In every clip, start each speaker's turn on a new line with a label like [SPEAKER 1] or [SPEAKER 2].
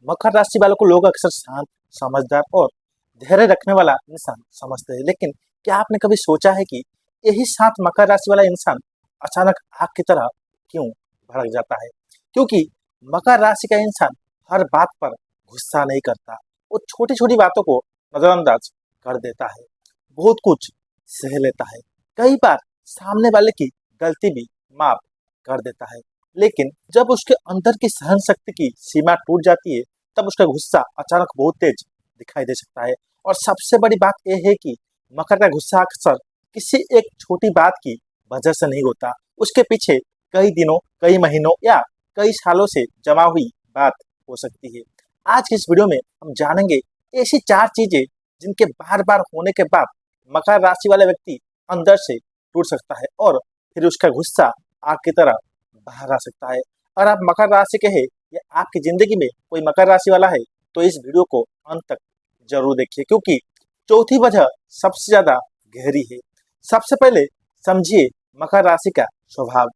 [SPEAKER 1] मकर राशि वालों को लोग अक्सर शांत, समझदार और धैर्य रखने वाला इंसान समझते हैं, लेकिन क्या आपने कभी सोचा है कि यही शांत मकर राशि वाला इंसान अचानक आग की तरह क्यों भड़क जाता है? क्योंकि मकर राशि का इंसान हर बात पर गुस्सा नहीं करता, वो छोटी छोटी बातों को नजरअंदाज कर देता है, बहुत कुछ सह लेता है, कई बार सामने वाले की गलती भी माफ कर देता है। लेकिन जब उसके अंदर की सहन शक्ति की सीमा टूट जाती है, तब उसका गुस्सा अचानक बहुत तेज दिखाई दे सकता है। और सबसे बड़ी बात यह है कि मकर का गुस्सा अक्सर किसी एक छोटी बात की वजह से नहीं होता, उसके पीछे कई दिनों, कई महीनों या कई सालों से जमा हुई बात हो सकती है। आज की इस वीडियो में हम जानेंगे ऐसी 4 चीजें जिनके बार बार होने के बाद मकर राशि वाला व्यक्ति अंदर से टूट सकता है और फिर उसका गुस्सा आग की तरह बाहर आ सकता है। और आप मकर राशि के हैं या आपकी जिंदगी में कोई मकर राशि वाला है, तो इस वीडियो को अंत तक जरूर देखिए, क्योंकि चौथी वजह सबसे ज्यादा गहरी है। सबसे पहले समझिए मकर राशि का स्वभाव।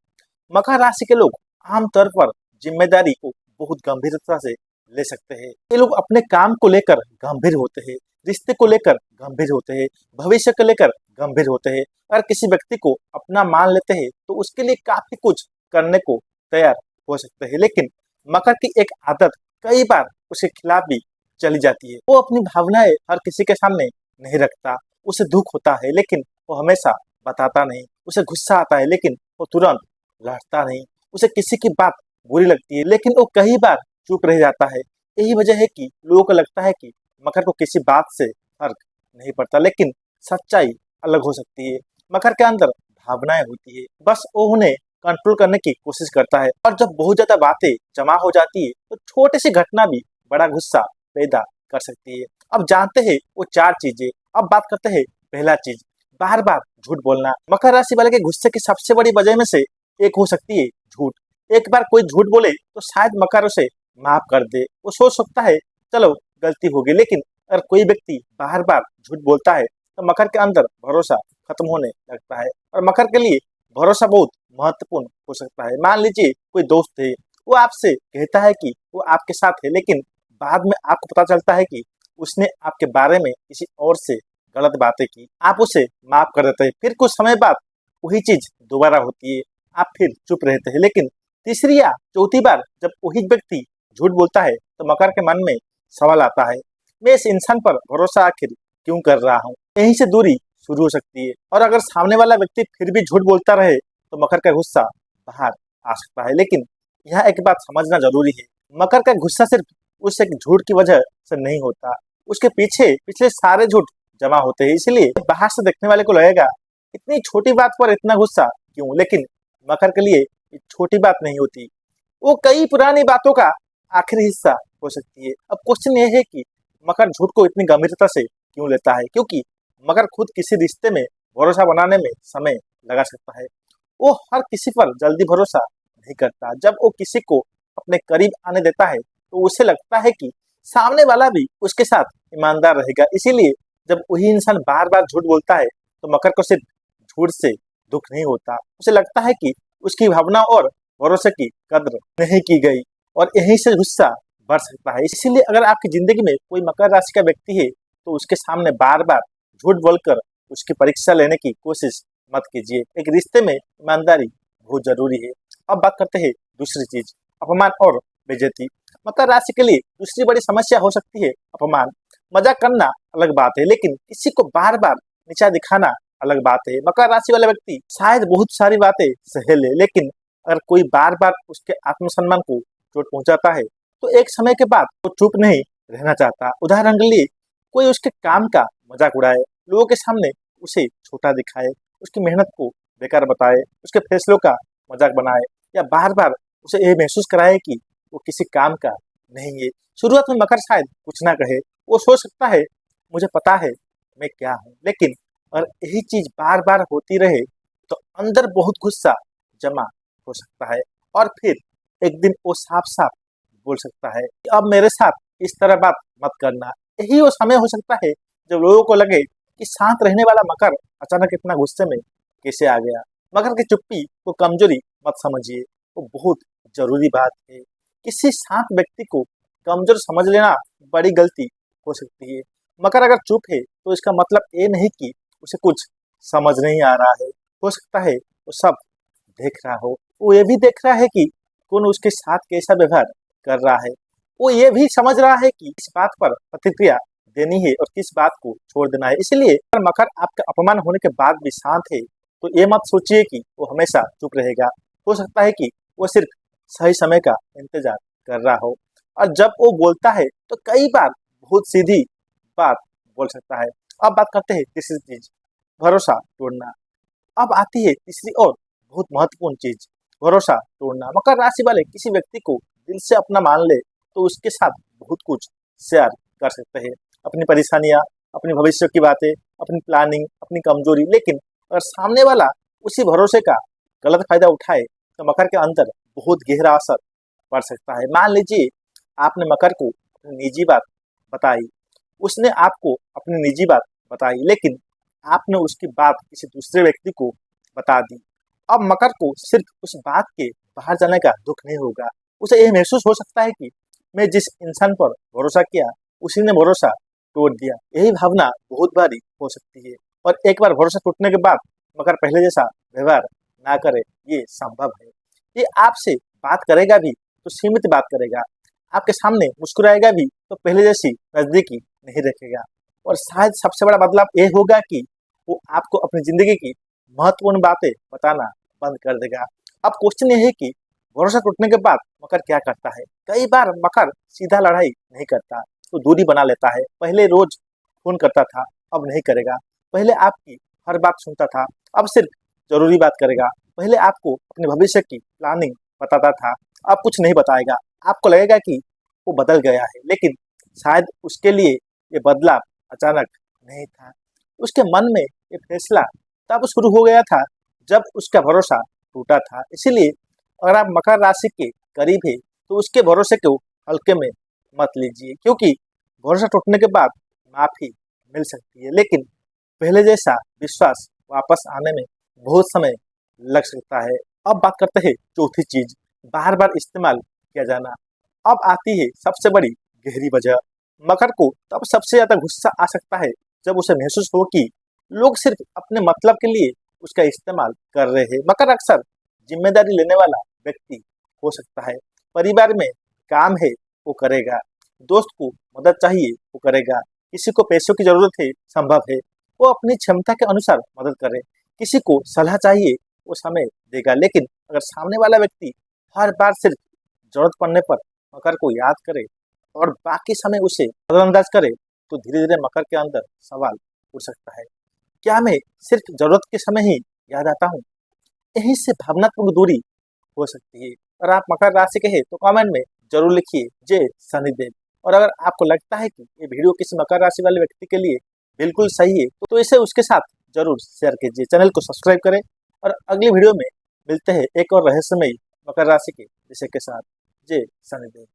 [SPEAKER 1] मकर राशि के लोग आमतौर पर जिम्मेदारी को बहुत गंभीरता से ले सकते हैं। ये लोग अपने काम को लेकर गंभीर होते हैं, रिश्ते को लेकर गंभीर होते हैं, भविष्य को लेकर गंभीर होते हैं। अगर किसी व्यक्ति को अपना मान लेते हैं तो उसके लिए काफी कुछ करने को तैयार हो सकते हैं। लेकिन मकर की एक आदत कई बार उसके खिलाफ भी चली जाती है। वो अपनी भावनाएं हर किसी के सामने नहीं रखता। उसे दुख होता है लेकिन वो हमेशा बताता नहीं। उसे गुस्सा आता है लेकिन वो तुरंत लड़ता नहीं। उसे किसी की बात बुरी लगती है लेकिन वो कई बार चुप रह जाता है। यही वजह है कि लोगों को लगता है कि मकर को किसी बात से फर्क नहीं पड़ता, लेकिन सच्चाई अलग हो सकती है। मकर के अंदर भावनाएं होती है, बस वो उन्हें कंट्रोल करने की कोशिश करता है। और जब बहुत ज्यादा बातें जमा हो जाती है तो छोटी सी घटना भी बड़ा गुस्सा पैदा कर सकती है। अब जानते हैं वो 4 चीजें। अब बात करते हैं पहला चीज, बार बार झूठ बोलना। मकर राशि वाले के गुस्से की सबसे बड़ी वजह में से एक हो सकती है झूठ। एक बार कोई झूठ बोले तो शायद मकर उसे माफ कर दे। वो सोच सकता है चलो गलती होगी, लेकिन अगर कोई व्यक्ति बार बार झूठ बोलता है तो मकर के अंदर भरोसा खत्म होने लगता है। और मकर के लिए भरोसा बहुत महत्वपूर्ण हो सकता है। मान लीजिए कोई दोस्त है, वो आपसे कहता है कि वो आपके साथ है, लेकिन बाद में आपको पता चलता है कि उसने आपके बारे में किसी और से गलत बातें की। आप उसे माफ कर देते हैं, फिर कुछ समय बाद वही चीज दोबारा होती है, आप फिर चुप रहते हैं। लेकिन तीसरी या चौथी बार जब वही व्यक्ति झूठ बोलता है तो मकर के मन में सवाल आता है, मैं इस इंसान पर भरोसा आखिर क्यों कर रहा हूँ? यहीं से दूरी शुरू हो सकती है। और अगर सामने वाला व्यक्ति फिर भी झूठ बोलता रहे तो मकर का गुस्सा बाहर आ सकता है। लेकिन यह एक बात समझना जरूरी है, मकर का गुस्सा सिर्फ उस एक झूठ की वजह से नहीं होता, उसके पीछे पिछले सारे झूठ जमा होते हैं। इसलिए बाहर से देखने वाले को लगेगा इतनी छोटी बात पर इतना गुस्सा क्यों, लेकिन मकर के लिए ये छोटी बात नहीं होती, वो कई पुरानी बातों का आखिरी हिस्सा हो सकती है। अब क्वेश्चन ये है कि मकर झूठ को इतनी गंभीरता से क्यों लेता है? क्योंकि मकर खुद किसी रिश्ते में भरोसा बनाने में समय लगा सकता है। वो हर किसी पर जल्दी भरोसा नहीं करता। जब वो किसी को अपने करीब आने देता है तो उसे लगता है कि सामने वाला भी उसके साथ ईमानदार रहेगा। इसीलिए जब वही इंसान बार बार झूठ बोलता है तो मकर को सिर्फ झूठ से दुख नहीं होता, उसे लगता है कि उसकी भावना और भरोसे की कद्र नहीं की गई, और यहीं से गुस्सा बढ़ सकता है। इसीलिए अगर आपकी जिंदगी में कोई मकर राशि का व्यक्ति है तो उसके सामने बार बार झूठ बोलकर उसकी परीक्षा लेने की कोशिश मत कीजिए। एक रिश्ते में ईमानदारी बहुत जरूरी है। अब बात करते हैं दूसरी चीज, अपमान और बेइज्जती। मकर राशि के लिए दूसरी बड़ी समस्या हो सकती है अपमान। मजाक करना अलग बात है, लेकिन किसी को बार बार नीचा दिखाना अलग बात है। मकर राशि वाला व्यक्ति शायद बहुत सारी बातें सह ले, लेकिन अगर कोई बार बार उसके आत्मसम्मान को चोट पहुंचाता है तो एक समय के बाद वो चुप नहीं रहना चाहता। उदाहरण के लिए कोई उसके काम का मजाक उड़ाए, लोगों के सामने उसे छोटा दिखाए, उसकी मेहनत को बेकार बताए, उसके फैसलों का मजाक बनाए, या बार बार उसे ये महसूस कराए कि वो किसी काम का नहीं है। शुरुआत में मकर शायद कुछ ना कहे, वो सोच सकता है मुझे पता है मैं क्या हूँ, लेकिन अगर यही चीज बार बार होती रहे तो अंदर बहुत गुस्सा जमा हो सकता है। और फिर एक दिन वो साफ साफ बोल सकता है कि अब मेरे साथ इस तरह बात मत करना। यही वो समय हो सकता है जब लोगों को लगे कि शांत रहने वाला मकर अचानक इतना गुस्से में कैसे आ गया। मकर की चुप्पी को कमजोरी मत समझिए, वो बहुत जरूरी बात है। किसी शांत व्यक्ति को कमजोर समझ लेना बड़ी गलती हो सकती है। मकर अगर चुप है तो इसका मतलब ये नहीं कि उसे कुछ समझ नहीं आ रहा है। हो सकता है वो सब देख रहा हो, वो ये भी देख रहा है कि कौन उसके साथ कैसा व्यवहार कर रहा है। वो ये भी समझ रहा है कि किस बात पर प्रतिक्रिया देनी है और किस बात को छोड़ देना है। इसलिए अगर मकर आपका अपमान होने के बाद भी शांत है तो ये मत सोचिए कि वो हमेशा चुप रहेगा। हो सकता है कि वो सिर्फ सही समय का इंतजार कर रहा हो, और जब वो बोलता है तो कई बार बहुत सीधी बात बोल सकता है। अब बात करते हैं तीसरी चीज, भरोसा तोड़ना। अब आती है तीसरी और बहुत महत्वपूर्ण चीज, भरोसा तोड़ना। मकर राशि वाले किसी व्यक्ति को दिल से अपना मान ले तो उसके साथ बहुत कुछ शेयर कर सकते हैं, अपनी परेशानियां, अपने भविष्य की बातें, अपनी प्लानिंग, अपनी कमजोरी। लेकिन अगर सामने वाला उसी भरोसे का गलत फायदा उठाए तो मकर के अंदर बहुत गहरा असर पड़ सकता है। मान लीजिए आपने मकर को अपनी निजी बात बताई, उसने आपको अपनी निजी बात बताई, लेकिन आपने उसकी बात किसी दूसरे व्यक्ति को बता दी। अब मकर को सिर्फ उस बात के बाहर जाने का दुख नहीं होगा, उसे यह महसूस हो सकता है कि मैं जिस इंसान पर भरोसा किया उसी ने भरोसा तोड़ दिया। यही भावना बहुत भारी हो सकती है, और एक बार भरोसा टूटने के बाद मकर पहले जैसा व्यवहार ना करे ये संभव है। ये आपसे बात करेगा भी तो सीमित बात करेगा, आपके सामने मुस्कुराएगा भी तो पहले जैसी नजदीकी नहीं रखेगा, और शायद सबसे बड़ा बदलाव ये होगा कि वो आपको अपनी जिंदगी की महत्वपूर्ण बातें बताना बंद कर देगा। अब क्वेश्चन ये है कि भरोसा टूटने के बाद मकर क्या करता है। कई बार मकर सीधा लड़ाई नहीं करता, तो दूरी बना लेता है। पहले रोज फोन करता था, अब नहीं करेगा। पहले आपकी हर बात सुनता था, अब सिर्फ जरूरी बात करेगा। पहले आपको अपने भविष्य की प्लानिंग बताता था, अब कुछ नहीं बताएगा। आपको लगेगा कि वो बदल गया है, लेकिन शायद उसके लिए ये बदलाव अचानक नहीं था। उसके मन में ये फैसला तब शुरू हो गया था जब उसका भरोसा टूटा था। इसीलिए अगर आप मकर राशि के करीब है तो उसके भरोसे को हल्के में मत लीजिए, क्योंकि भरोसा टूटने के बाद माफी मिल सकती है, लेकिन पहले जैसा विश्वास वापस आने में बहुत समय लग सकता है। अब बात करते हैं चौथी चीज, बार बार इस्तेमाल किया जाना। अब आती है सबसे बड़ी गहरी वजह। मकर को तब सबसे ज्यादा गुस्सा आ सकता है जब उसे महसूस हो कि लोग सिर्फ अपने मतलब के लिए उसका इस्तेमाल कर रहे हैं। मकर अक्सर जिम्मेदारी लेने वाला व्यक्ति हो सकता है। परिवार में काम है वो करेगा, दोस्त को मदद चाहिए वो करेगा, किसी को पैसों की जरूरत है संभव है वो अपनी क्षमता के अनुसार मदद करे, किसी को सलाह चाहिए वो समय देगा। लेकिन अगर सामने वाला व्यक्ति हर बार सिर्फ जरूरत पड़ने पर मकर को याद करे और बाकी समय उसे नजरअंदाज करे तो धीरे धीरे मकर के अंदर सवाल उठ सकता है, क्या मैं सिर्फ जरूरत के समय ही याद आता हूँ। यहीं से भावनात्मक दूरी हो सकती है। और आप मकर राशि के हैं तो कमेंट में जरूर लिखिए जय शनिदेव। और अगर आपको लगता है कि ये वीडियो किसी मकर राशि वाले व्यक्ति के लिए बिल्कुल सही है तो इसे उसके साथ जरूर शेयर कीजिए, चैनल को सब्सक्राइब करें। और अगली वीडियो में मिलते हैं एक और रहस्यमयी मकर राशि के विषय के साथ। जय शनिदेव।